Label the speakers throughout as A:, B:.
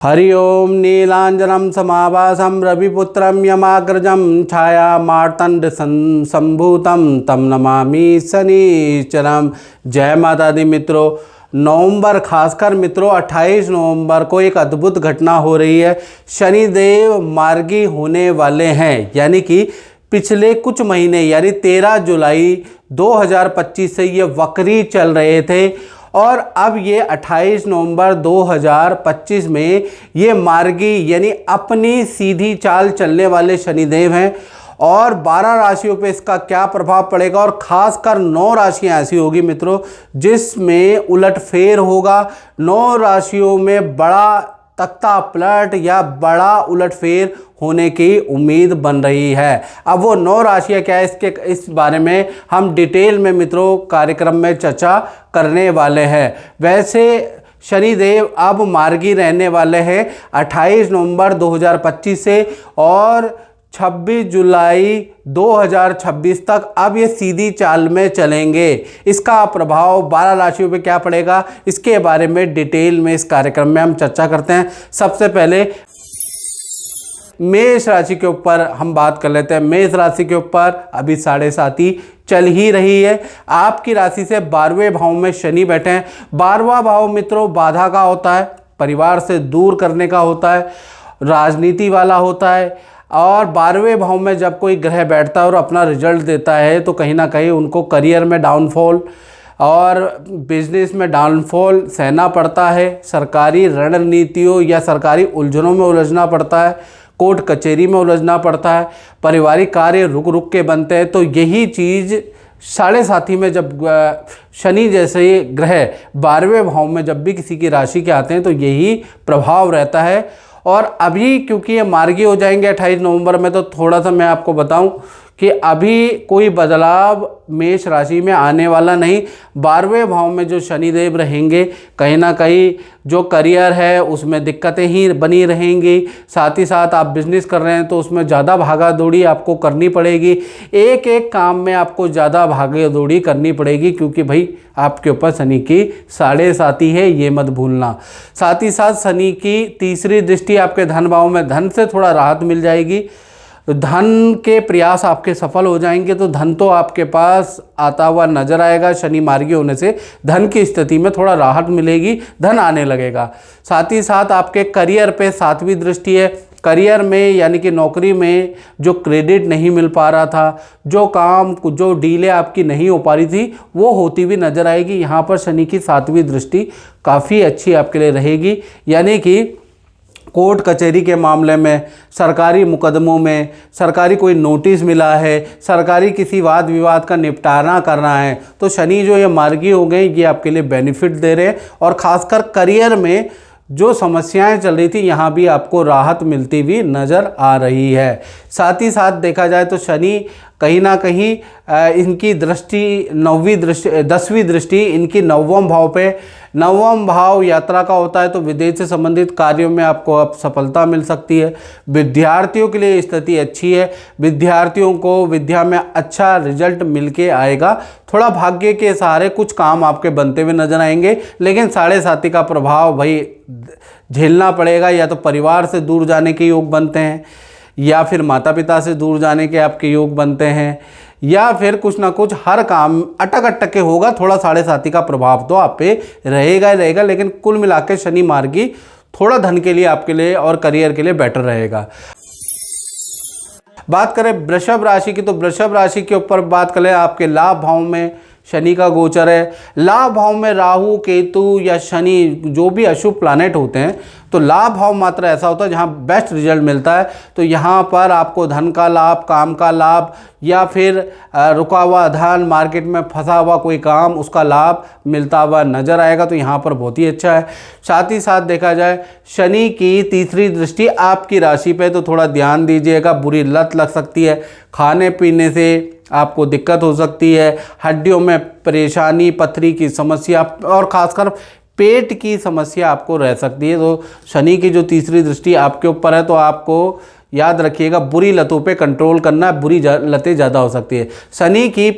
A: हरि ओम नीलांजनम समाभासम रविपुत्रम यमाग्रजम छाया मार्तंड संभूतम तम नमामि शनिश्चरम। जय माता दी मित्रों। नवंबर खासकर मित्रों 28 नवंबर को एक अद्भुत घटना हो रही है। शनिदेव मार्गी होने वाले हैं, यानी कि पिछले कुछ महीने यानी 13 जुलाई 2025 से ये वक्री चल रहे थे और अब ये 28 नवंबर 2025 में ये मार्गी यानी अपनी सीधी चाल चलने वाले शनिदेव हैं। और 12 राशियों पे इसका क्या प्रभाव पड़ेगा और खासकर 9 राशियां ऐसी होगी मित्रों जिसमें उलटफेर होगा। 9 राशियों में बड़ा तख्ता पलट या बड़ा उलटफेर होने की उम्मीद बन रही है। अब वो 9 राशियां क्या है इस बारे में हम डिटेल में मित्रों कार्यक्रम में चर्चा करने वाले हैं। वैसे शनिदेव अब मार्गी रहने वाले हैं 28 नवंबर 2025 से और 26 जुलाई 2026 तक अब ये सीधी चाल में चलेंगे। इसका प्रभाव 12 राशियों पे क्या पड़ेगा इसके बारे में डिटेल में इस कार्यक्रम में हम चर्चा करते हैं। सबसे पहले मेष राशि के ऊपर हम बात कर लेते हैं। मेष राशि के ऊपर अभी 7.5 चल ही रही है। आपकी राशि से 12वें भाव में शनि बैठे हैं। 12वां भाव मित्रों बाधा का होता है, परिवार से दूर करने का होता है, राजनीति वाला होता है। और 12वें भाव में जब कोई ग्रह बैठता है और अपना रिजल्ट देता है तो कहीं ना कहीं उनको करियर में डाउनफॉल और बिजनेस में डाउनफॉल सहना पड़ता है। सरकारी रणनीतियों या सरकारी उलझनों में उलझना पड़ता है, कोर्ट कचहरी में उलझना पड़ता है, पारिवारिक कार्य रुक रुक के बनते हैं। तो यही चीज़ 7.5 में जब शनि जैसे ग्रह 12वें भाव में जब भी किसी की राशि के आते हैं तो यही प्रभाव रहता है। और अभी क्योंकि ये मार्गी हो जाएंगे 28 नवंबर में तो थोड़ा सा मैं आपको बताऊं कि अभी कोई बदलाव मेष राशि में आने वाला नहीं। 12वें भाव में जो शनिदेव रहेंगे कहीं ना कहीं जो करियर है उसमें दिक्कतें ही बनी रहेंगी। साथ ही साथ आप बिजनेस कर रहे हैं तो उसमें ज़्यादा भागा दौड़ी आपको करनी पड़ेगी। एक एक काम में आपको ज़्यादा भागा दौड़ी करनी पड़ेगी क्योंकि भाई आपके ऊपर शनि की 7.5 है, ये मत भूलना। साथ ही साथ शनि की तीसरी दृष्टि आपके धन भाव में, धन से थोड़ा राहत मिल जाएगी। धन के प्रयास आपके सफल हो जाएंगे तो धन तो आपके पास आता हुआ नजर आएगा। शनि मार्गी होने से धन की स्थिति में थोड़ा राहत मिलेगी, धन आने लगेगा। साथ ही साथ आपके करियर पे 7वीं दृष्टि है। करियर में यानी कि नौकरी में जो क्रेडिट नहीं मिल पा रहा था, जो काम जो डीले आपकी नहीं हो पा रही थी वो होती हुई नजर आएगी। यहाँ पर शनि की 7वीं दृष्टि काफ़ी अच्छी आपके लिए रहेगी। यानी कि कोर्ट कचहरी के मामले में, सरकारी मुकदमों में, सरकारी कोई नोटिस मिला है, सरकारी किसी वाद विवाद का निपटारा करना है तो शनि जो ये मार्गी हो गए ये आपके लिए बेनिफिट दे रहे हैं। और ख़ासकर करियर में जो समस्याएं चल रही थी यहाँ भी आपको राहत मिलती हुई नज़र आ रही है। साथ ही साथ देखा जाए तो शनि कहीं ना कहीं इनकी दृष्टि 10वीं दृष्टि इनकी 9वें भाव पे, 9वां भाव यात्रा का होता है तो विदेश से संबंधित कार्यों में आपको अब सफलता मिल सकती है। विद्यार्थियों के लिए स्थिति अच्छी है, विद्यार्थियों को विद्या में अच्छा रिजल्ट मिल के आएगा। थोड़ा भाग्य के सहारे कुछ काम आपके बनते हुए नजर आएंगे लेकिन 7.5 का प्रभाव भाई झेलना पड़ेगा। या तो परिवार से दूर जाने के योग बनते हैं या फिर माता पिता से दूर जाने के आपके योग बनते हैं या फिर कुछ ना कुछ हर काम अटक के होगा। थोड़ा 7.5 का प्रभाव तो आप पे रहेगा ही रहेगा लेकिन कुल मिला के शनि मार्गी थोड़ा धन के लिए आपके लिए और करियर के लिए बेटर रहेगा। बात करें वृषभ राशि की तो वृषभ राशि के ऊपर बात करें आपके लाभ भाव में शनि का गोचर है। लाभ भाव में राहु केतु या शनि जो भी अशुभ प्लैनेट होते हैं तो लाभ भाव मात्र ऐसा होता है जहाँ बेस्ट रिजल्ट मिलता है। तो यहाँ पर आपको धन का लाभ, काम का लाभ या फिर रुका हुआ धन, मार्केट में फंसा हुआ कोई काम उसका लाभ मिलता हुआ नजर आएगा तो यहाँ पर बहुत ही अच्छा है। साथ ही साथ देखा जाए शनि की तीसरी दृष्टि आपकी राशि पे तो थोड़ा ध्यान दीजिएगा, बुरी लत लग सकती है, खाने पीने से आपको दिक्कत हो सकती है, हड्डियों में परेशानी, पथरी की समस्या और ख़ासकर पेट की समस्या आपको रह सकती है। तो शनि की जो तीसरी दृष्टि आपके ऊपर है तो आपको याद रखिएगा, बुरी लतों पे कंट्रोल करना, बुरी लतें ज़्यादा हो सकती है। शनि की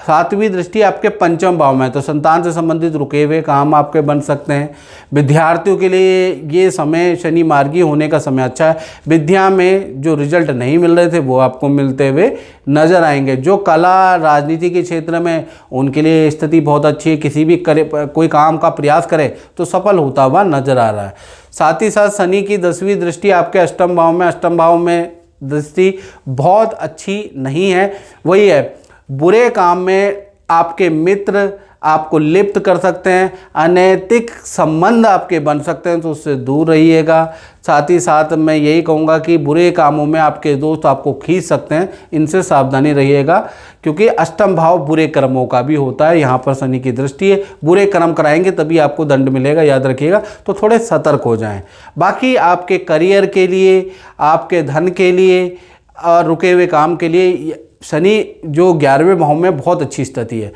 A: 7वीं दृष्टि आपके पंचम भाव में है, तो संतान से संबंधित रुके हुए काम आपके बन सकते हैं। विद्यार्थियों के लिए ये समय शनि मार्गी होने का समय अच्छा है। विद्या में जो रिजल्ट नहीं मिल रहे थे वो आपको मिलते हुए नजर आएंगे। जो कला राजनीति के क्षेत्र में, उनके लिए स्थिति बहुत अच्छी है। किसी भी कोई काम का प्रयास करे तो सफल होता हुआ नजर आ रहा है। साथ ही साथ शनि की 10वीं दृष्टि आपके अष्टम भाव में, अष्टम भाव में दृष्टि बहुत अच्छी नहीं है। वही है, बुरे काम में आपके मित्र आपको लिप्त कर सकते हैं, अनैतिक संबंध आपके बन सकते हैं, तो उससे दूर रहिएगा। साथ ही साथ मैं यही कहूँगा कि बुरे कामों में आपके दोस्त आपको खींच सकते हैं, इनसे सावधानी रहिएगा, क्योंकि अष्टम भाव बुरे कर्मों का भी होता है। यहाँ पर शनि की दृष्टि है, बुरे कर्म कराएंगे तभी आपको दंड मिलेगा, याद रखिएगा, तो थोड़े सतर्क हो जाएं। बाकी आपके करियर के लिए, आपके धन के लिए और रुके हुए काम के लिए शनि जो 11वें भाव में बहुत अच्छी स्थिति है।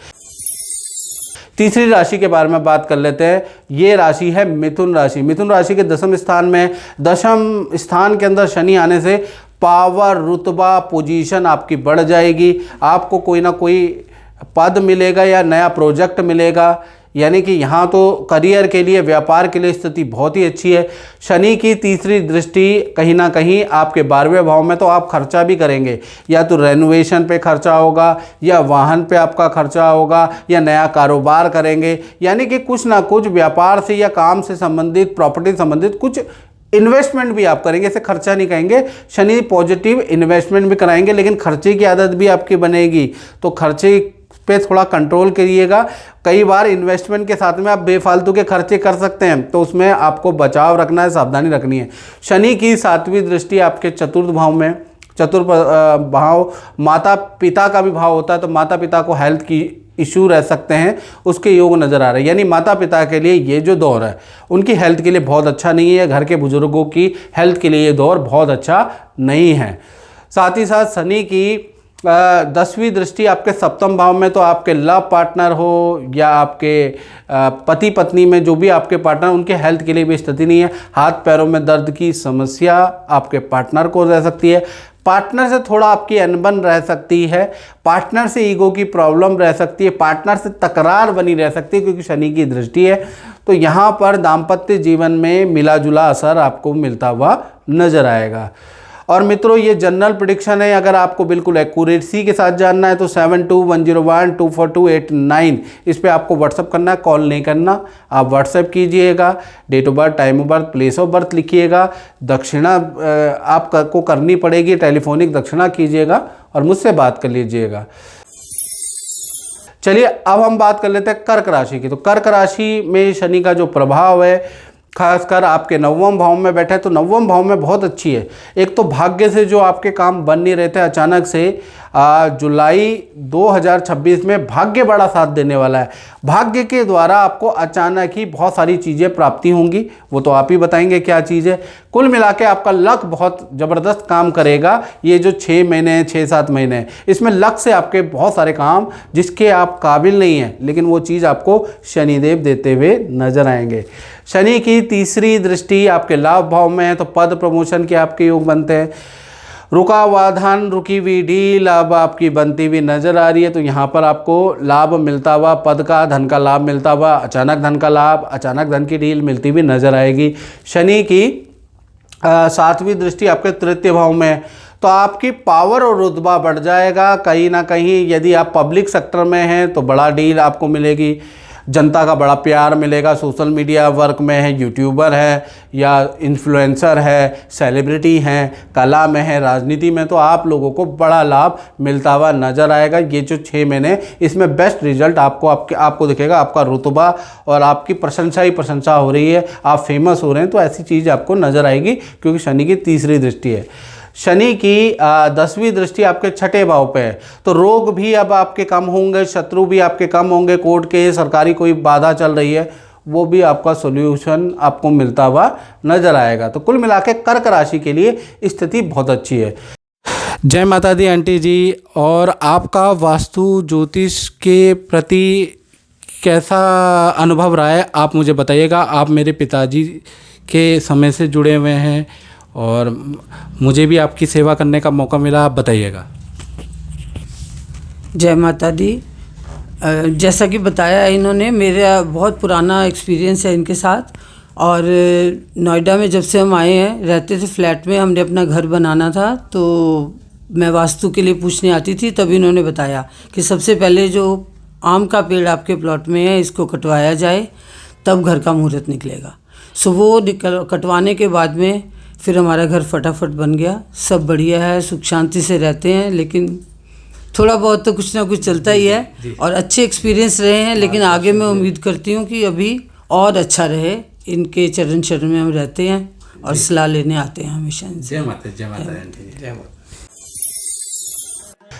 A: तीसरी राशि के बारे में बात कर लेते हैं। ये राशि है मिथुन राशि। मिथुन राशि के 10वें स्थान में, 10वें स्थान के अंदर शनि आने से पावर, रुतबा, पोजीशन आपकी बढ़ जाएगी। आपको कोई ना कोई पद मिलेगा या नया प्रोजेक्ट मिलेगा, यानी कि यहाँ तो करियर के लिए, व्यापार के लिए स्थिति बहुत ही अच्छी है। शनि की तीसरी दृष्टि कहीं ना कहीं आपके 12वें भाव में, तो आप खर्चा भी करेंगे, या तो रेनोवेशन पे खर्चा होगा, या वाहन पे आपका खर्चा होगा, या नया कारोबार करेंगे, यानी कि कुछ ना कुछ व्यापार से या काम से संबंधित, प्रॉपर्टी संबंधित कुछ इन्वेस्टमेंट भी आप करेंगे। इसे खर्चा नहीं कहेंगे, शनि पॉजिटिव इन्वेस्टमेंट भी कराएंगे, लेकिन खर्चे की आदत भी आपकी बनेगी, तो खर्चे पे थोड़ा कंट्रोल करिएगा। कई बार इन्वेस्टमेंट के साथ में आप बेफालतू के खर्चे कर सकते हैं, तो उसमें आपको बचाव रखना है, सावधानी रखनी है। शनि की 7वीं दृष्टि आपके चतुर्थ भाव में, चतुर्थ भाव माता पिता का भी भाव होता है, तो माता पिता को हेल्थ की इशू रह सकते हैं, उसके योग नज़र आ रहे हैं। यानी माता पिता के लिए ये जो दौर है उनकी हेल्थ के लिए बहुत अच्छा नहीं है, घर के बुजुर्गों की हेल्थ के लिए ये दौर बहुत अच्छा नहीं है। साथ ही साथ शनि की 10वीं दृष्टि आपके सप्तम भाव में, तो आपके लव पार्टनर हो या आपके पति पत्नी में जो भी आपके पार्टनर, उनके हेल्थ के लिए भी स्थिति नहीं है। हाथ पैरों में दर्द की समस्या आपके पार्टनर को रह सकती है। पार्टनर से थोड़ा आपकी अनबन रह सकती है, पार्टनर से ईगो की प्रॉब्लम रह सकती है, पार्टनर से तकरार बनी रह सकती है, क्योंकि शनि की दृष्टि है। तो यहाँ पर दाम्पत्य जीवन में मिला जुला असर आपको मिलता हुआ नजर आएगा। और मित्रों, ये जनरल प्रेडिक्शन है। अगर आपको बिल्कुल एक्यूरेसी के साथ जानना है तो 7210124289 इस पे आपको व्हाट्सअप करना है, कॉल नहीं करना। आप व्हाट्सअप कीजिएगा, date of birth, time of birth, place of birth लिखिएगा, दक्षिणा आपको करनी पड़ेगी, टेलीफोनिक दक्षिणा कीजिएगा और मुझसे बात कर लीजिएगा। चलिए अब हम बात कर लेते हैं कर्क राशि की। तो कर्क राशि में शनि का जो प्रभाव है, खासकर आपके 9वें भाव में बैठा है, तो 9वें भाव में बहुत अच्छी है। एक तो भाग्य से जो आपके काम बन नहीं रहते, अचानक से जुलाई 2026 में भाग्य बड़ा साथ देने वाला है। भाग्य के द्वारा आपको अचानक ही बहुत सारी चीज़ें प्राप्ति होंगी, वो तो आप ही बताएंगे क्या चीज़ है। कुल मिला के आपका लक बहुत ज़बरदस्त काम करेगा। ये जो 6 महीने हैं, 6-7 महीने हैं, इसमें लक से आपके बहुत सारे काम जिसके आप काबिल नहीं हैं, लेकिन वो चीज़ आपको शनिदेव देते हुए नजर आएंगे। शनि की तीसरी दृष्टि आपके लाभ भाव में है, तो पद प्रमोशन के आपके योग बनते हैं। रुका हुआ धन, रुकी हुई डील अब आपकी बनती हुई नजर आ रही है, तो यहाँ पर आपको लाभ मिलता हुआ, पद का, धन का लाभ मिलता हुआ, अचानक धन का लाभ, अचानक धन की डील मिलती हुई नजर आएगी। शनि की 7वीं दृष्टि आपके तृतीय भाव में है, तो आपकी पावर और रुतबा बढ़ जाएगा। कहीं ना कहीं यदि आप पब्लिक सेक्टर में हैं तो बड़ा डील आपको मिलेगी, जनता का बड़ा प्यार मिलेगा। सोशल मीडिया वर्क में है, यूट्यूबर है या इन्फ्लुएंसर है, सेलिब्रिटी हैं, कला में है, राजनीति में, तो आप लोगों को बड़ा लाभ मिलता हुआ नज़र आएगा। ये जो 6 महीने, इसमें बेस्ट रिजल्ट आपको दिखेगा। आपका रुतबा और आपकी प्रशंसा ही प्रशंसा हो रही है, आप फेमस हो रहे हैं, तो ऐसी चीज़ आपको नज़र आएगी, क्योंकि शनि की तीसरी दृष्टि है। शनि की 10वीं दृष्टि आपके 6ठे भाव पे है, तो रोग भी अब आपके कम होंगे, शत्रु भी आपके कम होंगे, कोर्ट के सरकारी कोई बाधा चल रही है वो भी आपका सॉल्यूशन आपको मिलता हुआ नजर आएगा। तो कुल मिला के कर्क राशि के लिए स्थिति बहुत अच्छी है। जय माता दी आंटी जी। और आपका वास्तु ज्योतिष के प्रति कैसा अनुभव रहा है, आप मुझे बताइएगा। आप मेरे पिताजी के समय से जुड़े हुए हैं और मुझे भी आपकी सेवा करने का मौका मिला, आप बताइएगा।
B: जय माता दी। जैसा कि बताया इन्होंने, मेरा बहुत पुराना एक्सपीरियंस है इनके साथ। और नोएडा में जब से हम आए हैं, रहते थे फ्लैट में, हमने अपना घर बनाना था, तो मैं वास्तु के लिए पूछने आती थी, तभी इन्होंने बताया कि सबसे पहले जो आम का पेड़ आपके प्लॉट में है इसको कटवाया जाए, तब घर का मुहूर्त निकलेगा। सो वो कटवाने के बाद में फिर हमारा घर फटाफट बन गया। सब बढ़िया है, सुख शांति से रहते हैं, लेकिन थोड़ा बहुत तो कुछ ना कुछ चलता ही है। और अच्छे एक्सपीरियंस रहे हैं, लेकिन आगे मैं उम्मीद करती हूँ कि अभी और अच्छा रहे। इनके चरण शरण में हम रहते हैं और सलाह लेने आते हैं हमेशा इनसे।
A: जय माता, जय माता, जय माता।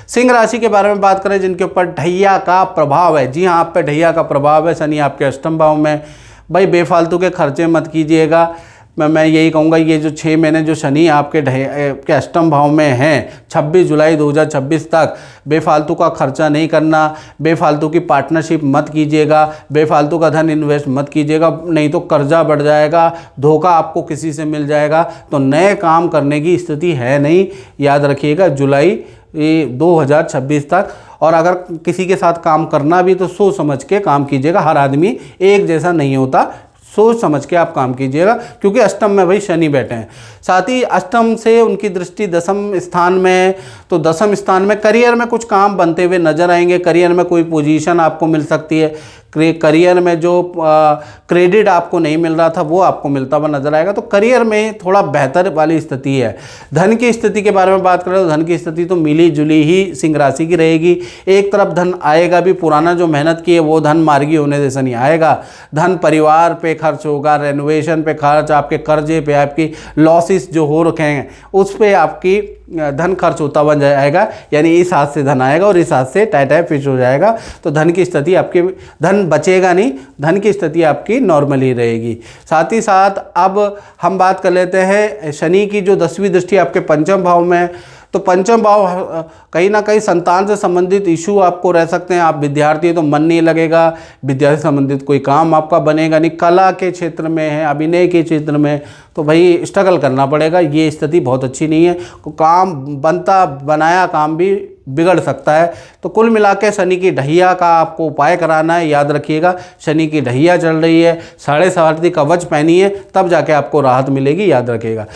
A: सिंह राशि के बारे में बात करें जिनके ऊपर ढैया का प्रभाव है। जी हाँ, आप पे ढैया का प्रभाव है। शनि आपके अष्टम भाव में। भाई बेफालतू के खर्चे मत कीजिएगा। मैं यही कहूँगा, ये जो 6 महीने जो शनि आपके के अष्टम भाव में हैं, 26 जुलाई 2026 तक बेफालतू का खर्चा नहीं करना, बेफालतू की पार्टनरशिप मत कीजिएगा, बेफालतू का धन इन्वेस्ट मत कीजिएगा, नहीं तो कर्जा बढ़ जाएगा, धोखा आपको किसी से मिल जाएगा। तो नए काम करने की स्थिति है नहीं, याद रखिएगा, जुलाई 2026 तक। और अगर किसी के साथ काम करना भी तो सोच समझ के काम कीजिएगा। हर आदमी एक जैसा नहीं होता, सोच समझ के आप काम कीजिएगा, क्योंकि अष्टम में भाई शनि बैठे हैं। साथ ही अष्टम से उनकी दृष्टि दसम स्थान में, तो दसम स्थान में करियर में कुछ काम बनते हुए नजर आएंगे। करियर में कोई पोजीशन आपको मिल सकती है। करियर में जो क्रेडिट आपको नहीं मिल रहा था वो आपको मिलता हुआ नजर आएगा। तो करियर में थोड़ा बेहतर वाली स्थिति है। धन की स्थिति के बारे में बात करें तो धन की स्थिति तो मिली जुली ही सिंह राशि की रहेगी। एक तरफ धन आएगा भी, पुराना जो मेहनत की है वो धन मार्गी होने जैसा नहीं आएगा। धन परिवार पे खर्च होगा, रेनोवेशन पे खर्च, आपके कर्जे पे, आपकी लॉसेस जो हो रखे हैं उस पे आपकी धन खर्च होता हुआ जाएगा। यानी इस हाथ से धन आएगा और इस हाथ से टाई फिश हो जाएगा। तो धन की स्थिति आपकी, धन बचेगा नहीं, धन की स्थिति आपकी नॉर्मल ही रहेगी। साथ ही साथ अब हम बात कर लेते हैं शनि की जो 10वीं दृष्टि आपके पंचम भाव में। तो पंचम भाव कहीं ना कहीं संतान से संबंधित इशू आपको रह सकते हैं। आप विद्यार्थी हैं तो मन नहीं लगेगा, विद्या से संबंधित कोई काम आपका बनेगा नहीं। कला के क्षेत्र में है, अभिनय के क्षेत्र में, तो भाई स्ट्रगल करना पड़ेगा। ये स्थिति बहुत अच्छी नहीं है। काम बनता बनाया काम भी बिगड़ सकता है। तो कुल मिला के शनि की ढैया का आपको उपाय कराना है। याद रखिएगा, शनि की ढैया चल रही है, 7.5 कवच पहनिए, तब जाके आपको राहत मिलेगी, याद रखिएगा।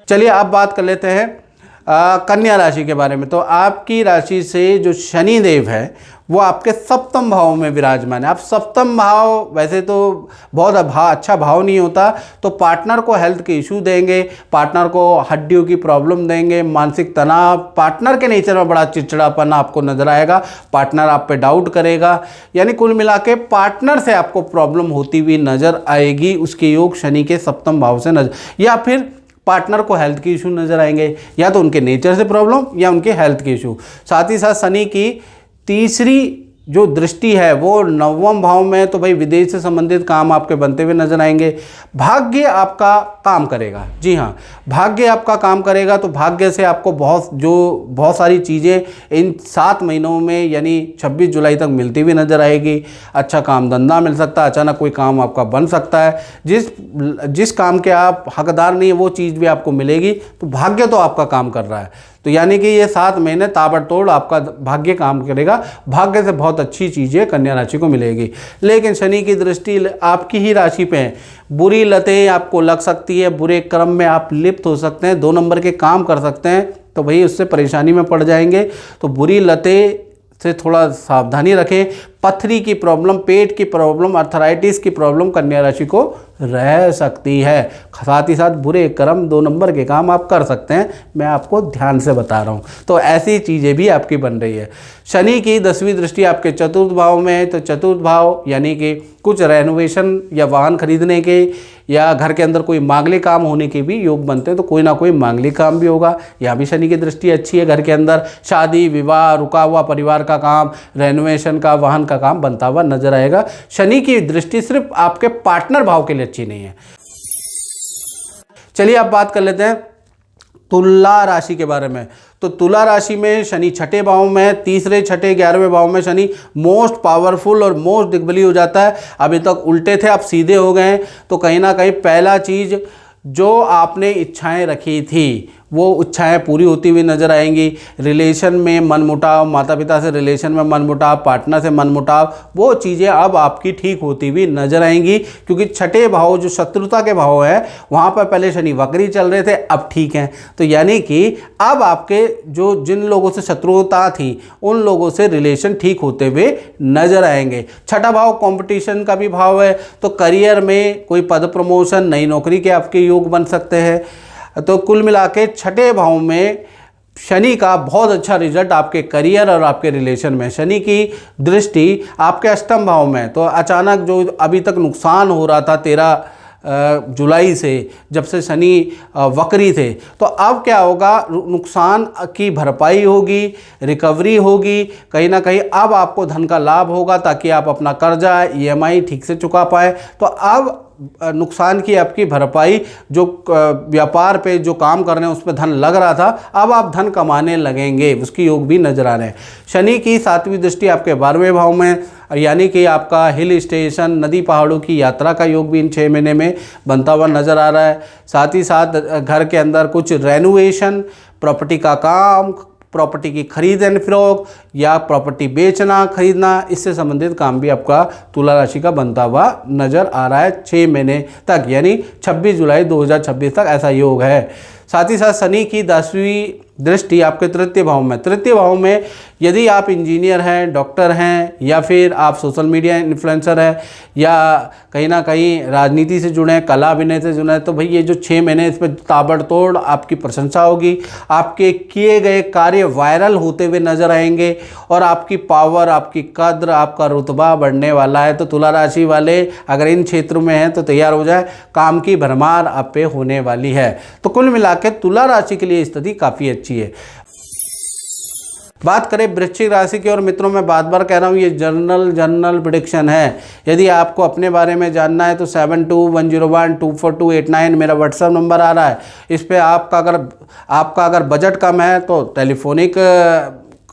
A: चलिए अब बात कर लेते हैं कन्या राशि के बारे में। तो आपकी राशि से जो शनि देव है वो आपके सप्तम भाव में विराजमान है। आप सप्तम भाव वैसे तो बहुत अच्छा भाव नहीं होता, तो पार्टनर को हेल्थ के इशू देंगे, पार्टनर को हड्डियों की प्रॉब्लम देंगे, मानसिक तनाव, पार्टनर के नेचर में बड़ा चिड़चिड़ापन आपको नजर आएगा, पार्टनर आप पे डाउट करेगा। यानी कुल मिला के पार्टनर से आपको प्रॉब्लम होती हुई नजर आएगी। उसके योग शनि के सप्तम भाव से नजर, या फिर पार्टनर को हेल्थ के इशू नजर आएंगे, या तो उनके नेचर से प्रॉब्लम या उनके हेल्थ के इशू। साथ ही साथ शनि की तीसरी जो दृष्टि है वो 9वें भाव में, तो भाई विदेश से संबंधित काम आपके बनते हुए नजर आएंगे। भाग्य आपका काम करेगा। जी हाँ, भाग्य आपका काम करेगा। तो भाग्य से आपको बहुत सारी चीज़ें इन 7 महीनों में यानी 26 जुलाई तक मिलती हुई नजर आएगी। अच्छा काम धंधा मिल सकता है, अचानक कोई काम आपका बन सकता है, जिस काम के आप हकदार नहीं है वो चीज़ भी आपको मिलेगी। तो भाग्य तो आपका काम कर रहा है। तो यानी कि ये 7 महीने ताबड़तोड़ आपका भाग्य काम करेगा। भाग्य से बहुत अच्छी चीज़ें कन्या राशि को मिलेगी। लेकिन शनि की दृष्टि आपकी ही राशि पे है। बुरी लतें आपको लग सकती है, बुरे क्रम में आप लिप्त हो सकते हैं, 2 नंबर के काम कर सकते हैं, तो भाई उससे परेशानी में पड़ जाएंगे। तो बुरी लतें से थोड़ा सावधानी रखें। पथरी की प्रॉब्लम, पेट की प्रॉब्लम, अर्थराइटिस की प्रॉब्लम कन्या राशि को रह सकती है। साथ ही साथ बुरे कर्म, 2 नंबर के काम आप कर सकते हैं, मैं आपको ध्यान से बता रहा हूँ। तो ऐसी चीज़ें भी आपकी बन रही है। शनि की 10वीं दृष्टि आपके चतुर्थ भाव में है। तो चतुर्थ भाव यानी कि कुछ रेनोवेशन या वाहन खरीदने के या घर के अंदर कोई मांगलिक काम होने के भी योग बनते हैं। तो कोई ना कोई मांगलिक काम भी होगा। यहाँ भी शनि की दृष्टि अच्छी है। घर के अंदर शादी विवाह, रुका हुआ परिवार का काम, रेनोवेशन का, वाहन का काम बनता हुआ नजर आएगा। शनि की दृष्टि सिर्फ आपके पार्टनर भाव के लिए अच्छी नहीं है। चलिए अब बात कर लेते हैं तुला राशि के बारे में। तो तुला राशि में शनि 6ठे भाव में, 3रे 6ठे 11वें भाव में शनि मोस्ट पावरफुल और मोस्ट दिग्बली हो जाता है। अभी तक उल्टे थे, अब सीधे हो गए हैं। तो कहीं ना कहीं पहला चीज़ जो आपने इच्छाएं रखी थी वो इच्छाएं पूरी होती हुई नजर आएंगी। रिलेशन में मनमुटाव, माता पिता से रिलेशन में मनमुटाव, पार्टनर से मनमुटाव, वो चीज़ें अब आपकी ठीक होती हुई नजर आएंगी, क्योंकि छठे भाव जो शत्रुता के भाव है वहाँ पर पहले शनि वक्री चल रहे थे, अब ठीक हैं। तो यानी कि अब आपके जो जिन लोगों से शत्रुता थी उन लोगों से रिलेशन ठीक होते हुए नजर आएंगे। छठा भाव कंपटीशन का भी भाव है, तो करियर में कोई पद प्रमोशन, नई नौकरी के आपके योग बन सकते हैं। तो कुल मिला के छठे भाव में शनि का बहुत अच्छा रिजल्ट आपके करियर और आपके रिलेशन में। शनि की दृष्टि आपके अष्टम भाव में, तो अचानक जो अभी तक नुकसान हो रहा था 13 जुलाई से, जब से शनि वक्री थे, तो अब क्या होगा, नुकसान की भरपाई होगी, रिकवरी होगी, कहीं ना कहीं अब आपको धन का लाभ होगा ताकि आप अपना कर्जा EMI ठीक से चुका पाए। तो अब नुकसान की आपकी भरपाई, जो व्यापार पे जो काम कर रहे हैं उस पर धन लग रहा था, अब आप धन कमाने लगेंगे, उसकी योग भी नजर आ रहे हैं। शनि की 7वीं दृष्टि आपके 12वें भाव में, यानी कि आपका हिल स्टेशन, नदी पहाड़ों की यात्रा का योग भी इन 6 महीने में बनता हुआ नजर आ रहा है। साथ ही साथ घर के अंदर कुछ रेनोवेशन, प्रॉपर्टी का काम, प्रॉपर्टी की खरीद एंड फरोख्त या प्रॉपर्टी बेचना खरीदना, इससे संबंधित काम भी आपका तुला राशि का बनता हुआ नजर आ रहा है 6 महीने तक, यानी 26 जुलाई 2026 तक ऐसा योग है। साथ ही साथ शनि की 10वीं दृष्टि आपके तृतीय भाव में, तृतीय भाव में यदि आप इंजीनियर हैं, डॉक्टर हैं, या फिर आप सोशल मीडिया इन्फ्लुएंसर हैं, या कहीं ना कहीं राजनीति से जुड़े हैं, कला अभिनय से जुड़े हैं, तो भाई ये जो 6 महीने इस पर ताबड़तोड़ आपकी प्रशंसा होगी। आपके किए गए कार्य वायरल होते हुए नजर आएंगे और आपकी पावर, आपकी कद्र, आपका रुतबा बढ़ने वाला है। तो तुला राशि वाले अगर इन क्षेत्रों में हैं तो तैयार हो जाए, काम की भरमार आप पे होने वाली है। तो कुल मिला के तुला राशि के लिए स्थिति काफ़ी अच्छी है। बात करें वृश्चिक राशि की, और मित्रों मैं बार बार कह रहा हूँ ये जनरल प्रेडिक्शन है। यदि आपको अपने बारे में जानना है तो 7210124289 मेरा व्हाट्सएप नंबर आ रहा है। इस पे आपका अगर बजट कम है तो टेलीफोनिक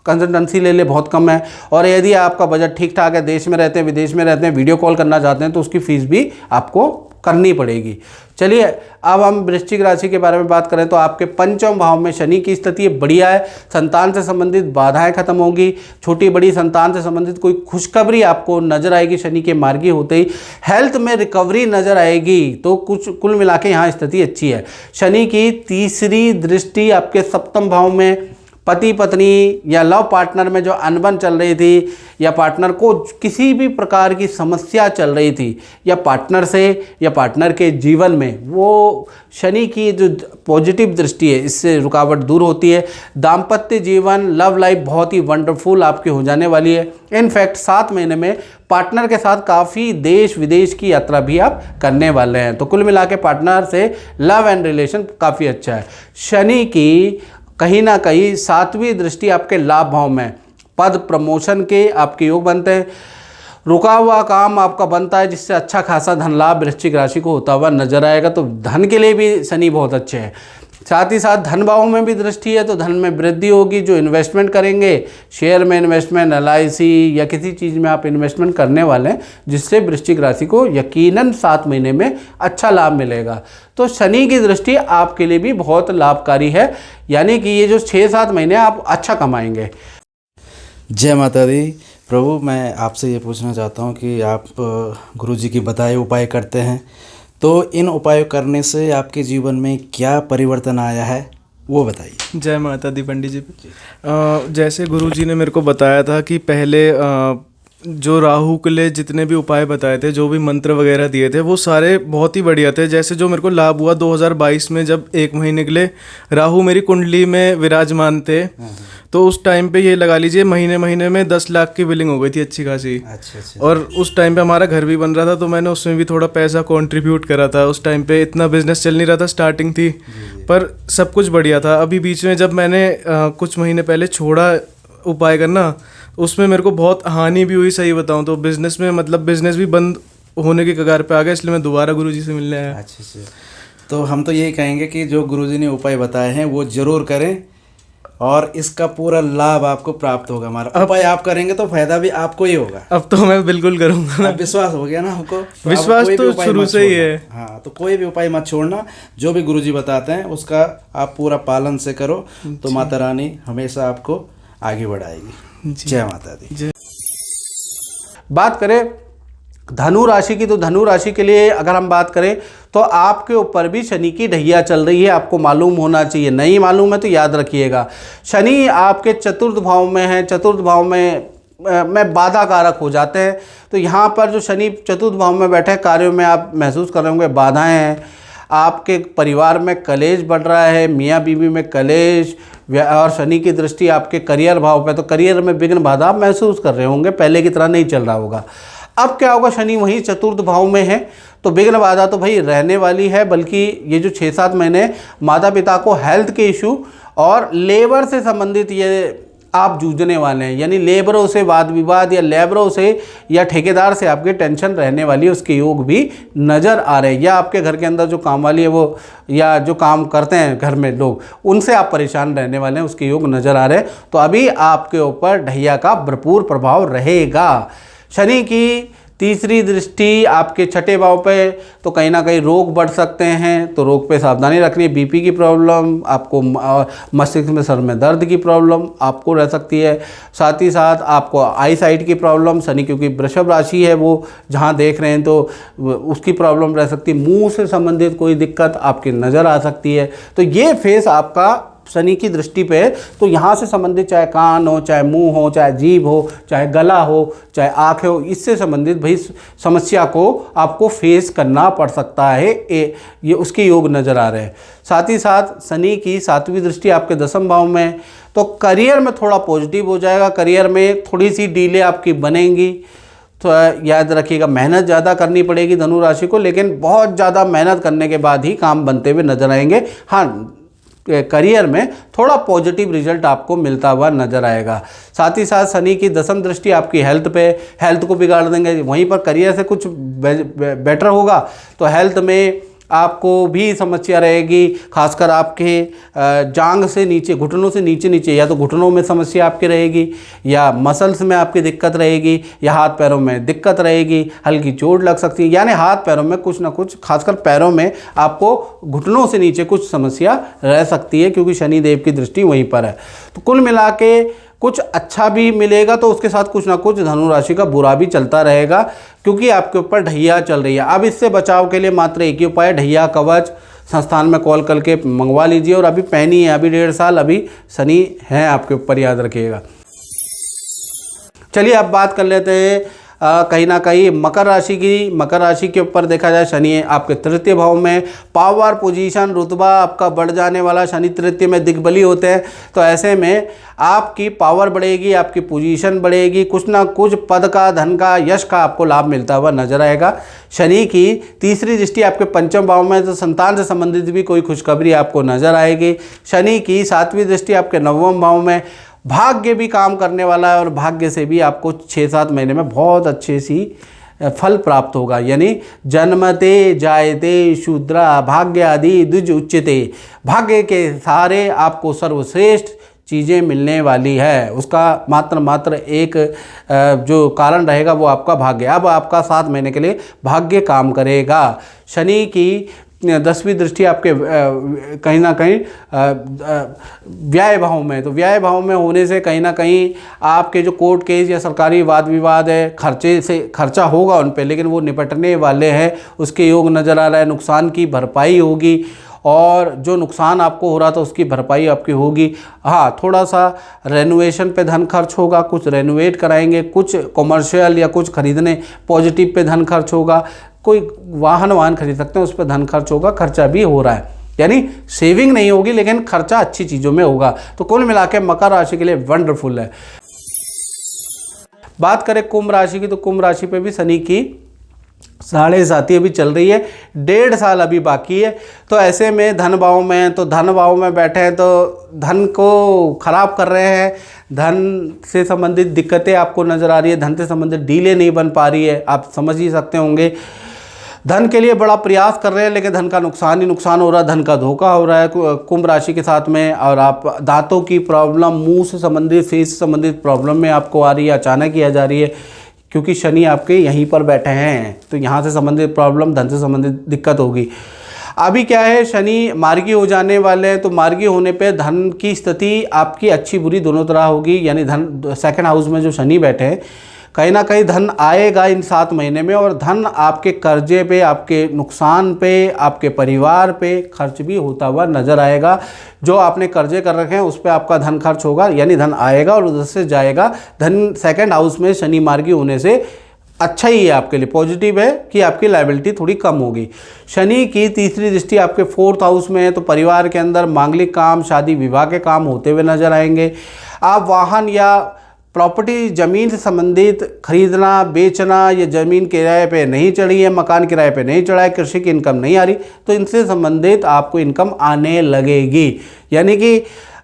A: कंसल्टेंसी ले ले, बहुत कम है। और यदि आपका बजट ठीक ठाक है, देश में रहते हैं, विदेश में रहते हैं, वीडियो कॉल करना चाहते हैं, तो उसकी फ़ीस भी आपको करनी पड़ेगी। चलिए अब हम वृश्चिक राशि के बारे में बात करें तो आपके 5वें भाव में शनि की स्थिति बढ़िया है। संतान से संबंधित बाधाएं खत्म होगी, छोटी बड़ी संतान से संबंधित कोई खुशखबरी आपको नजर आएगी शनि के मार्गी होते ही। हेल्थ में रिकवरी नजर आएगी, तो कुछ कुल मिला के यहाँ स्थिति अच्छी है। शनि की 3री दृष्टि आपके 7वें भाव में, पति पत्नी या लव पार्टनर में जो अनबन चल रही थी, या पार्टनर को किसी भी प्रकार की समस्या चल रही थी, या पार्टनर से या पार्टनर के जीवन में, वो शनि की जो पॉजिटिव दृष्टि है इससे रुकावट दूर होती है। दाम्पत्य जीवन, लव लाइफ बहुत ही वंडरफुल आपकी हो जाने वाली है। इनफैक्ट 7 महीने में पार्टनर के साथ काफ़ी देश विदेश की यात्रा भी आप करने वाले हैं। तो कुल मिला के पार्टनर से लव एंड रिलेशन काफ़ी अच्छा है। शनि की कहीं ना कहीं 7वीं दृष्टि आपके लाभ भाव में, पद प्रमोशन के आपके योग बनते हैं। रुका हुआ काम आपका बनता है जिससे अच्छा खासा धन लाभ वृश्चिक राशि को होता हुआ नजर आएगा। तो धन के लिए भी शनि बहुत अच्छे हैं। साथ ही साथ धन भाव में भी दृष्टि है तो धन में वृद्धि होगी। जो इन्वेस्टमेंट करेंगे, शेयर में इन्वेस्टमेंट, LIC या किसी चीज़ में आप इन्वेस्टमेंट करने वाले हैं, जिससे वृश्चिक राशि को यकीनन 7 महीने में अच्छा लाभ मिलेगा। तो शनि की दृष्टि आपके लिए भी बहुत लाभकारी है, यानी कि ये जो 6-7 महीने आप अच्छा कमाएंगे।
C: जय माता दी। प्रभु मैं आपसे ये पूछना चाहता हूँ कि आप गुरुजी की बताए उपाय करते हैं, तो इन उपायों करने से आपके जीवन में क्या परिवर्तन आया है वो बताइए।
D: जय माता दी पंडित जी। जैसे गुरुजी ने मेरे को बताया था कि पहले जो राहु के लिए जितने भी उपाय बताए थे, जो भी मंत्र वगैरह दिए थे, वो सारे बहुत ही बढ़िया थे। जैसे जो मेरे को लाभ हुआ 2022 में, जब 1 महीने के लिए राहु मेरी कुंडली में विराजमान थे, तो उस टाइम पे ये लगा लीजिए महीने में 10 लाख की बिलिंग हो गई थी अच्छी खासी।
C: अच्छा।
D: और उस टाइम पे हमारा घर भी बन रहा था, तो मैंने उसमें भी थोड़ा पैसा कंट्रीब्यूट करा था। उस टाइम पे इतना बिजनेस चल नहीं रहा था, स्टार्टिंग थी, पर सब कुछ बढ़िया था। अभी बीच में जब मैंने कुछ महीने पहले छोड़ा उपाय करना, उसमें मेरे को बहुत हानि भी हुई। सही बताऊं तो बिजनेस में, मतलब बिजनेस भी बंद होने के कगार पे आ गया, इसलिए मैं दोबारा गुरुजी से मिलने आया।
C: अच्छा। तो हम तो यही कहेंगे कि जो गुरुजी ने उपाय बताए हैं वो ज़रूर करें, और इसका पूरा लाभ आपको प्राप्त होगा। हमारा उपाय आप करेंगे तो फायदा भी आपको ही होगा।
D: अब तो मैं बिल्कुल करूँगा ना।
C: अब विश्वास हो गया ना हमको, तो
D: विश्वास
C: अब कोई
D: तो
C: भी उपाय
D: शुरू
C: मत
D: से ही
C: छोड़ना।
D: है।
C: हाँ, तो कोई भी उपाय मत छोड़ना, जो भी गुरुजी बताते हैं उसका आप पूरा पालन से करो, तो माता रानी हमेशा आपको आगे बढ़ाएगी। जय माता दी।
A: बात करें धनु राशि की, तो धनु राशि के लिए अगर हम बात करें तो आपके ऊपर भी शनि की ढैया चल रही है। आपको मालूम होना चाहिए, नहीं मालूम है तो याद रखिएगा। शनि आपके चतुर्थ भाव में है, चतुर्थ भाव में बाधा कारक हो जाते हैं। तो यहाँ पर जो शनि चतुर्थ भाव में बैठे हैं, कार्यों में आप महसूस कर रहे होंगे बाधाएं हैं। आपके परिवार में कलेश बढ़ रहा है, मियाँ बीवी में कलेश, और शनि की दृष्टि आपके करियर भाव पे, तो करियर में विघ्न बाधा आप महसूस कर रहे होंगे, पहले की तरह नहीं चल रहा होगा। अब क्या होगा, शनि वहीं चतुर्थ भाव में है, तो विघ्न बाधा तो भाई रहने वाली है। बल्कि ये जो 6-7 महीने माता पिता को हेल्थ के इशू और लेबर से संबंधित ये आप जूझने वाले हैं, यानी लेबरों से वाद विवाद या लेबरों से या ठेकेदार से आपकी टेंशन रहने वाली है, उसके योग भी नज़र आ रहे हैं। या आपके घर के अंदर जो काम वाली है वो, या जो काम करते हैं घर में लोग, उनसे आप परेशान रहने वाले हैं, उसके योग नज़र आ रहे हैं। तो अभी आपके ऊपर ढैया का भरपूर प्रभाव रहेगा। शनि की तीसरी दृष्टि आपके छठे भाव पे, तो कहीं ना कहीं रोग बढ़ सकते हैं, तो रोग पे सावधानी रखनी है। बीपी की प्रॉब्लम आपको, मस्तिष्क में सर में दर्द की प्रॉब्लम आपको रह सकती है। साथ ही साथ आपको आई साइट की प्रॉब्लम, शनि क्योंकि वृषभ राशि है वो जहाँ देख रहे हैं, तो उसकी प्रॉब्लम रह सकती है। मुंह से संबंधित कोई दिक्कत आपकी नज़र आ सकती है। तो ये फेस आपका शनि की दृष्टि पे, तो यहाँ से संबंधित चाहे कान हो, चाहे मुंह हो, चाहे जीभ हो, चाहे गला हो, चाहे आँखें हो, इससे संबंधित भाई समस्या को आपको फेस करना पड़ सकता है। ये उसके योग नज़र आ रहे हैं। साथ ही साथ शनि की 7वीं दृष्टि आपके 10वें भाव में, तो करियर में थोड़ा पॉजिटिव हो जाएगा, करियर में थोड़ी सी डीले आपकी बनेंगी। तो याद रखिएगा, मेहनत ज़्यादा करनी पड़ेगी धनु राशि को, लेकिन बहुत ज़्यादा मेहनत करने के बाद ही काम बनते हुए नजर आएंगे। हाँ, करियर में थोड़ा पॉजिटिव रिजल्ट आपको मिलता हुआ नजर आएगा। साथ ही साथ शनि की 10वीं दृष्टि आपकी हेल्थ पे, हेल्थ को बिगाड़ देंगे। वहीं पर करियर से कुछ बेटर होगा, तो हेल्थ में आपको भी समस्या रहेगी, खासकर आपके जांघ से नीचे, घुटनों से नीचे, या तो घुटनों में समस्या आपकी रहेगी, या मसल्स में आपकी दिक्कत रहेगी, या हाथ पैरों में दिक्कत रहेगी, हल्की चोट लग सकती है। यानी हाथ पैरों में कुछ ना कुछ, खासकर पैरों में आपको घुटनों से नीचे कुछ समस्या रह सकती है, क्योंकि शनि देव की दृष्टि वहीं पर है। तो कुल मिला के कुछ अच्छा भी मिलेगा, तो उसके साथ कुछ ना कुछ धनु राशि का बुरा भी चलता रहेगा, क्योंकि आपके ऊपर ढैया चल रही है। अब इससे बचाव के लिए मात्र एक ही उपाय, ढैया कवच संस्थान में कॉल करके मंगवा लीजिए। और अभी पैनी है, अभी 1.5 साल अभी शनि है आपके ऊपर, याद रखिएगा। चलिए अब बात कर लेते हैं कहीं ना कहीं मकर राशि की। मकर राशि के ऊपर देखा जाए, शनि आपके तृतीय भाव में, पावर पोजीशन रुतबा आपका बढ़ जाने वाला। शनि तृतीय में दिग्बली होते हैं, तो ऐसे में आपकी पावर बढ़ेगी, आपकी पोजीशन बढ़ेगी, कुछ ना कुछ पद का, धन का, यश का आपको लाभ मिलता हुआ नजर आएगा। शनि की तीसरी दृष्टि आपके 5वें भाव में, तो संतान से संबंधित भी कोई खुशखबरी आपको नजर आएगी। शनि की 7वीं दृष्टि आपके 9वें भाव में, भाग्य भी काम करने वाला है, और भाग्य से भी आपको 6-7 महीने में बहुत अच्छे सी फल प्राप्त होगा। यानी जन्मते जायते शूद्रा भाग्य आदि द्विज उच्यते, भाग्य के सहारे आपको सर्वश्रेष्ठ चीज़ें मिलने वाली है। उसका मात्र एक जो कारण रहेगा वो आपका भाग्य। अब आपका 7 महीने के लिए भाग्य काम करेगा। शनि की 10वीं दृष्टि आपके कहीं ना कहीं व्यय भाव में, तो व्यय भाव में होने से कहीं ना कहीं आपके जो कोर्ट केस या सरकारी वाद विवाद है, खर्चा होगा उन पे, लेकिन वो निपटने वाले हैं, उसके योग नज़र आ रहा है। नुकसान की भरपाई होगी, और जो नुकसान आपको हो रहा था उसकी भरपाई आपकी होगी। हाँ, थोड़ा सा रेनोवेशन पे धन खर्च होगा, कुछ रेनोवेट कराएंगे, कुछ कॉमर्शियल या कुछ खरीदने पॉजिटिव पे धन खर्च होगा, कोई वाहन खरीद सकते हैं उस पर धन खर्च होगा, खर्चा भी हो रहा है। यानी सेविंग नहीं होगी, लेकिन खर्चा अच्छी चीज़ों में होगा। तो कुल मिला के मकर राशि के लिए वंडरफुल है। बात करें कुंभ राशि की, तो कुंभ राशि पे भी शनि की 7.5 अभी चल रही है, 1.5 साल अभी बाकी है। तो ऐसे में धन भाव में, तो धन भाव में बैठे हैं तो धन को खराब कर रहे हैं, धन से संबंधित दिक्कतें आपको नज़र आ रही है, धन से संबंधित डीले नहीं बन पा रही है, आप समझ ही सकते होंगे। धन के लिए बड़ा प्रयास कर रहे हैं लेकिन धन का नुकसान ही नुकसान हो रहा है, धन का धोखा हो रहा है कुंभ राशि के साथ में। और आप दांतों की प्रॉब्लम, मुंह से संबंधित, फेस से संबंधित प्रॉब्लम में आपको आ रही है, अचानक ही आ जा रही है, क्योंकि शनि आपके यहीं पर बैठे हैं, तो यहाँ से संबंधित प्रॉब्लम, धन से संबंधित दिक्कत होगी। अभी क्या है, शनि मार्गी हो जाने वाले हैं, तो मार्गी होने पे धन की स्थिति आपकी अच्छी बुरी दोनों तरह होगी। यानी धन, सेकंड हाउस में जो शनि बैठे हैं, कहीं ना कहीं धन आएगा इन 7 महीने में, और धन आपके कर्जे पे, आपके नुकसान पे, आपके परिवार पे खर्च भी होता हुआ नज़र आएगा। जो आपने कर्जे कर रखे हैं उस पर आपका धन खर्च होगा, यानी धन आएगा और उधर से जाएगा। धन सेकंड हाउस में शनि मार्गी होने से अच्छा ही है आपके लिए, पॉजिटिव है कि आपकी लायबिलिटी थोड़ी कम होगी। शनि की तीसरी दृष्टि आपके 4th हाउस में है, तो परिवार के अंदर मांगलिक काम, शादी विवाह के काम होते हुए नजर आएंगे। आप वाहन या प्रॉपर्टी, ज़मीन से संबंधित खरीदना, बेचना, ये ज़मीन किराए पे नहीं चढ़ी है, मकान किराए पे नहीं चढ़ा है, कृषि की इनकम नहीं आ रही, तो इनसे संबंधित आपको इनकम आने लगेगी। यानी कि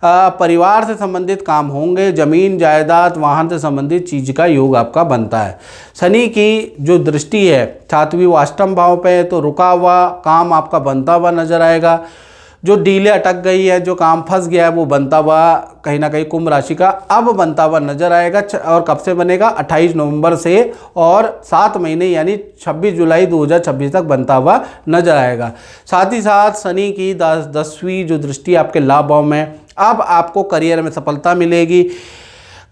A: परिवार से संबंधित काम होंगे, ज़मीन जायदाद, वाहन से संबंधित चीज़ का योग आपका बनता है। शनि की जो दृष्टि है 7वीं वो अष्टम भाव पे है, तो रुका हुआ काम आपका बनता हुआ नजर आएगा। जो डीले अटक गई है, जो काम फंस गया है, वो बनता हुआ कहीं ना कहीं कुंभ राशि का अब बनता हुआ नजर आएगा। और कब से बनेगा? 28 नवंबर से, और 7 महीने यानी 26 जुलाई 2026 तक बनता हुआ नजर आएगा। साथ ही साथ शनि की 10वीं जो दृष्टि आपके लाभ भाव में, अब आपको करियर में सफलता मिलेगी।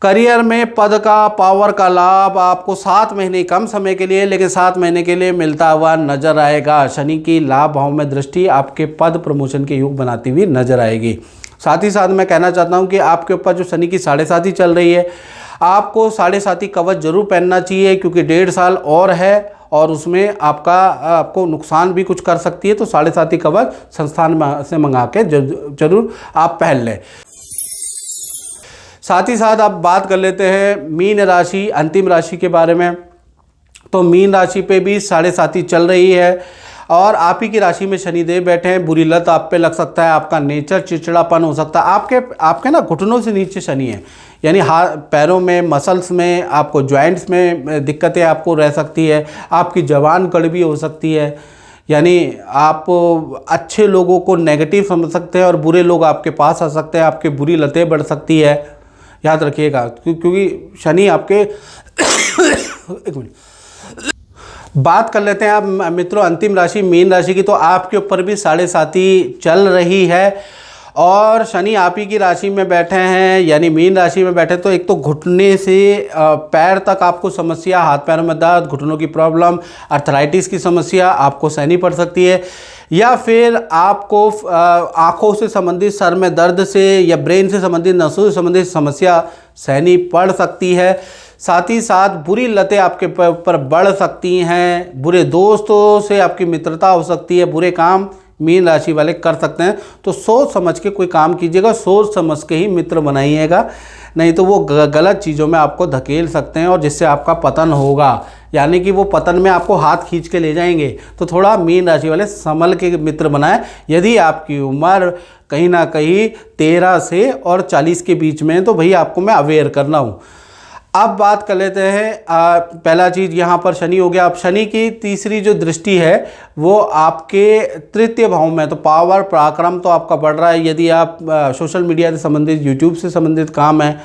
A: करियर में पद का, पावर का लाभ आपको 7 महीने, कम समय के लिए लेकिन 7 महीने के लिए मिलता हुआ नजर आएगा। शनि की लाभ भाव में दृष्टि आपके पद प्रमोशन के योग बनाती हुई नजर आएगी। साथ ही साथ मैं कहना चाहता हूं कि आपके ऊपर जो शनि की 7.5 चल रही है, आपको 7.5 कवच जरूर पहनना चाहिए, क्योंकि 1.5 साल और है और उसमें आपको नुकसान भी कुछ कर सकती है। तो 7.5 कवच संस्थान से मंगा के जरूर आप पहन लें। साथ ही साथ आप बात कर लेते हैं मीन राशि, अंतिम राशि के बारे में। तो मीन राशि पे भी 7.5 चल रही है और आप ही की राशि में शनिदेव बैठे हैं। बुरी लत आप पे लग सकता है, आपका नेचर चिड़चिड़ापन हो सकता है। आपके ना घुटनों से नीचे शनि है, यानी हाथ पैरों में, मसल्स में, आपको जॉइंट्स में दिक्कतें आपको रह सकती है। आपकी जबान कड़वी हो सकती है, यानी आप अच्छे लोगों को नेगेटिव समझ सकते हैं और बुरे लोग आपके पास आ सकते हैं। आपकी बुरी लतें बढ़ सकती है, याद रखिएगा, क्योंकि शनि आपके एक मिनट बात कर लेते हैं आप मित्रों अंतिम राशि मीन राशि की। तो आपके ऊपर भी 7.5 चल रही है और शनि आप ही की राशि में बैठे हैं, यानी मीन राशि में बैठे। तो एक तो घुटने से पैर तक आपको समस्या, हाथ पैरों में दर्द, घुटनों की प्रॉब्लम, अर्थराइटिस की समस्या आपको सहनी पड़ सकती है, या फिर आपको आँखों से संबंधित, सर में दर्द से या ब्रेन से संबंधित, नसों से संबंधित समस्या सहनी पड़ सकती है। साथ ही साथ बुरी लतें आपके ऊपर बढ़ सकती हैं, बुरे दोस्तों से आपकी मित्रता हो सकती है, बुरे काम मीन राशि वाले कर सकते हैं। तो सोच समझ के कोई काम कीजिएगा, सोच समझ के ही मित्र बनाइएगा, नहीं तो वो गलत चीज़ों में आपको धकेल सकते हैं और जिससे आपका पतन होगा, यानी कि वो पतन में आपको हाथ खींच के ले जाएंगे। तो थोड़ा मीन राशि वाले संभल के मित्र बनाएं। यदि आपकी उम्र कहीं ना कहीं 13 से और 40 के बीच में है तो भई आपको मैं अवेयर करना हूँ। अब बात कर लेते हैं, पहला चीज़ यहाँ पर शनि हो गया। अब शनि की तीसरी जो दृष्टि है वो आपके 3य भाव में, तो पावर पराक्रम तो आपका बढ़ रहा है। यदि आप सोशल मीडिया से संबंधित, यूट्यूब से संबंधित काम है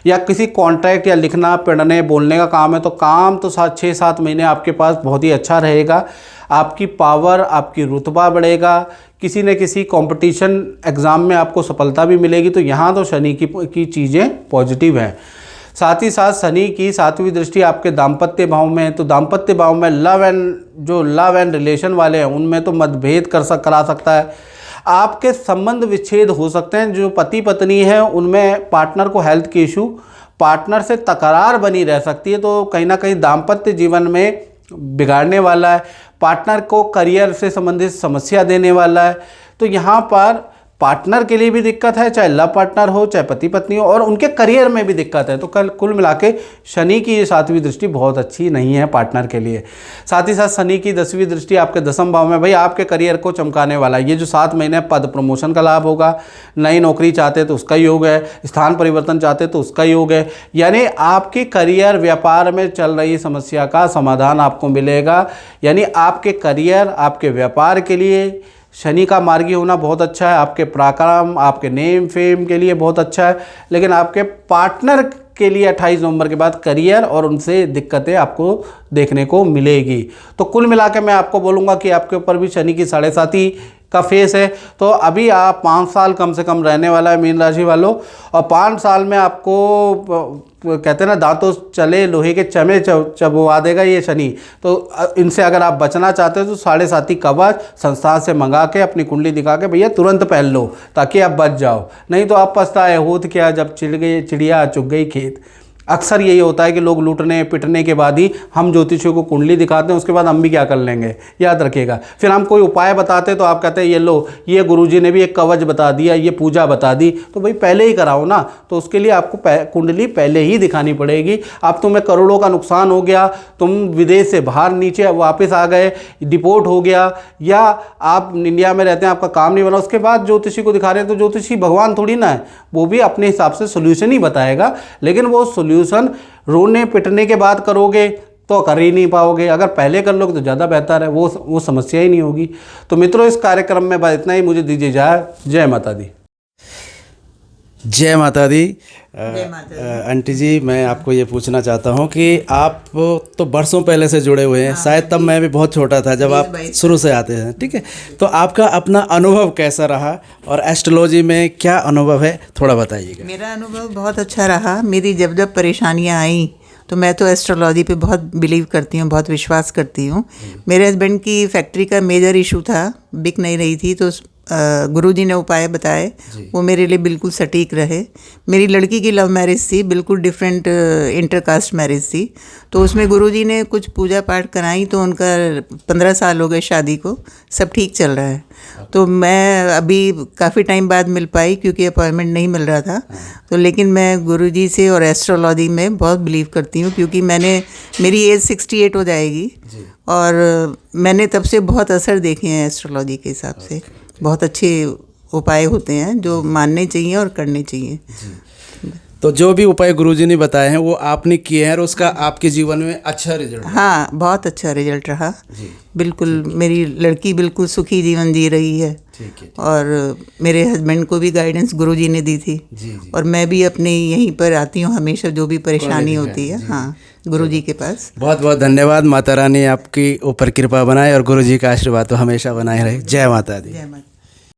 A: या किसी कॉन्ट्रैक्ट या लिखना, पढ़ने, बोलने का काम है, तो काम तो 6-7 महीने आपके पास बहुत ही अच्छा रहेगा। आपकी पावर, आपकी रुतबा बढ़ेगा, किसी न किसी कंपटीशन एग्ज़ाम में आपको सफलता भी मिलेगी। तो यहाँ तो शनि की चीज़ें पॉजिटिव हैं। साथ ही साथ शनि की 7वीं दृष्टि आपके दाम्पत्य भाव में है। तो दाम्पत्य भाव में लव एंड रिलेशन वाले हैं उनमें तो मतभेद करा सकता है। आपके संबंध विच्छेद हो सकते हैं। जो पति पत्नी है उनमें पार्टनर को हेल्थ के इशू, पार्टनर से तकरार बनी रह सकती है, तो कहीं ना कहीं दाम्पत्य जीवन में बिगाड़ने वाला है। पार्टनर को करियर से संबंधित समस्या देने वाला है। तो यहाँ पर पार्टनर के लिए भी दिक्कत है, चाहे लव पार्टनर हो, चाहे पति पत्नी हो, और उनके करियर में भी दिक्कत है। तो कल कुल मिला के शनि की ये 7वीं दृष्टि बहुत अच्छी नहीं है पार्टनर के लिए। साथ ही साथ शनि की 10वीं दृष्टि आपके 10वें भाव में, भाई आपके करियर को चमकाने वाला है। ये जो 7 महीने पद प्रमोशन का लाभ होगा, नई नौकरी चाहते तो उसका योग है, स्थान परिवर्तन चाहते तो उसका योग है, यानी आपके करियर व्यापार में चल रही समस्या का समाधान आपको मिलेगा। यानी आपके करियर, आपके व्यापार के लिए शनि का मार्गी होना बहुत अच्छा है, आपके पराक्रम, आपके नेम फेम के लिए बहुत अच्छा है। लेकिन आपके पार्टनर के लिए 28 नवंबर के बाद करियर और उनसे दिक्कतें आपको देखने को मिलेगी। तो कुल मिला के मैं आपको बोलूँगा कि आपके ऊपर भी शनि की 7.5 का फेस है। तो अभी आप 5 साल कम से कम रहने वाला है मीन राशि वालों, और 5 साल में आपको कहते हैं ना, दांतों चले लोहे के चमे चबवा देगा ये शनि। तो इनसे अगर आप बचना चाहते हो तो 7.5 कवच संस्थान से मंगा के अपनी कुंडली दिखा के भैया तुरंत पहन लो, ताकि आप बच जाओ। नहीं तो आप पछताए, होत क्या जब चिड़िया चुग गई खेत। अक्सर यही होता है कि लोग लूटने पिटने के बाद ही हम ज्योतिषियों को कुंडली दिखाते हैं, उसके बाद हम भी क्या कर लेंगे, याद रखिएगा। फिर हम कोई उपाय बताते हैं तो आप कहते हैं ये लो, ये गुरुजी ने भी एक कवच बता दिया, ये पूजा बता दी, तो भाई पहले ही कराओ ना। तो उसके लिए आपको कुंडली पहले ही दिखानी पड़ेगी। अब तुम्हें करोड़ों का नुकसान हो गया, तुम विदेश से बाहर नीचे वापस आ गए, डिपोर्ट हो गया, या आप इंडिया में रहते हैं आपका काम नहीं बना, उसके बाद ज्योतिषी को दिखा रहे हैं, तो ज्योतिषी भगवान थोड़ी ना है, वो भी अपने हिसाब से सोल्यूशन ही बताएगा। लेकिन वो सोल्यूशन रोने पिटने के बाद करोगे तो कर ही नहीं पाओगे, अगर पहले कर लोगे तो ज़्यादा बेहतर है, वो समस्या ही नहीं होगी। तो मित्रों, इस कार्यक्रम में बस इतना ही, मुझे दीजिए इजाज़त। जय माता दी।
C: जय माता दी। आंटी जी, मैं आपको ये पूछना चाहता हूँ कि आप तो बरसों पहले से जुड़े हुए हैं, शायद तब मैं भी बहुत छोटा था जब आप शुरू से आते हैं, ठीक है। तो आपका अपना अनुभव कैसा रहा और एस्ट्रोलॉजी में क्या अनुभव है, थोड़ा बताइएगा।
E: मेरा अनुभव बहुत अच्छा रहा। मेरी जब जब परेशानियाँ आई तो मैं तो एस्ट्रोलॉजी पे बहुत बिलीव करती हूँ, बहुत विश्वास करती हूँ। मेरे हस्बैंड की फैक्ट्री का मेजर इशू था, बिक नहीं रही थी, तो गुरुजी ने उपाय बताए, वो मेरे लिए बिल्कुल सटीक रहे। मेरी लड़की की लव मैरिज थी, बिल्कुल डिफरेंट इंटरकास्ट मैरिज थी, तो उसमें गुरुजी ने कुछ पूजा पाठ कराई, तो उनका 15 साल हो गए शादी को, सब ठीक चल रहा है। तो मैं अभी काफ़ी टाइम बाद मिल पाई क्योंकि अपॉइंटमेंट नहीं मिल रहा था। तो लेकिन मैं गुरुजी से और एस्ट्रोलॉजी में बहुत बिलीव करती हूँ, क्योंकि मेरी एज 68 हो जाएगी और मैंने तब से बहुत असर देखे हैं एस्ट्रोलॉजी के हिसाब से। बहुत अच्छे उपाय होते हैं जो मानने चाहिए और करने चाहिए।
C: तो जो भी उपाय गुरुजी ने बताए हैं वो आपने किए हैं और उसका आपके जीवन में अच्छा रिजल्ट?
E: हाँ, बहुत अच्छा रिजल्ट रहा। बिल्कुल, मेरी लड़की बिल्कुल सुखी जीवन जी रही है। और मेरे हस्बैंड को भी गाइडेंस गुरुजी ने दी थी। और मैं भी अपने यहीं पर आती हूँ हमेशा, जो भी परेशानी होती है, हाँ, गुरुजी के पास।
C: बहुत बहुत धन्यवाद। माता रानी आपकी ऊपर कृपा बनाए और गुरुजी का आशीर्वाद तो हमेशा बनाए रहे। जय माता दी।
E: जय माता।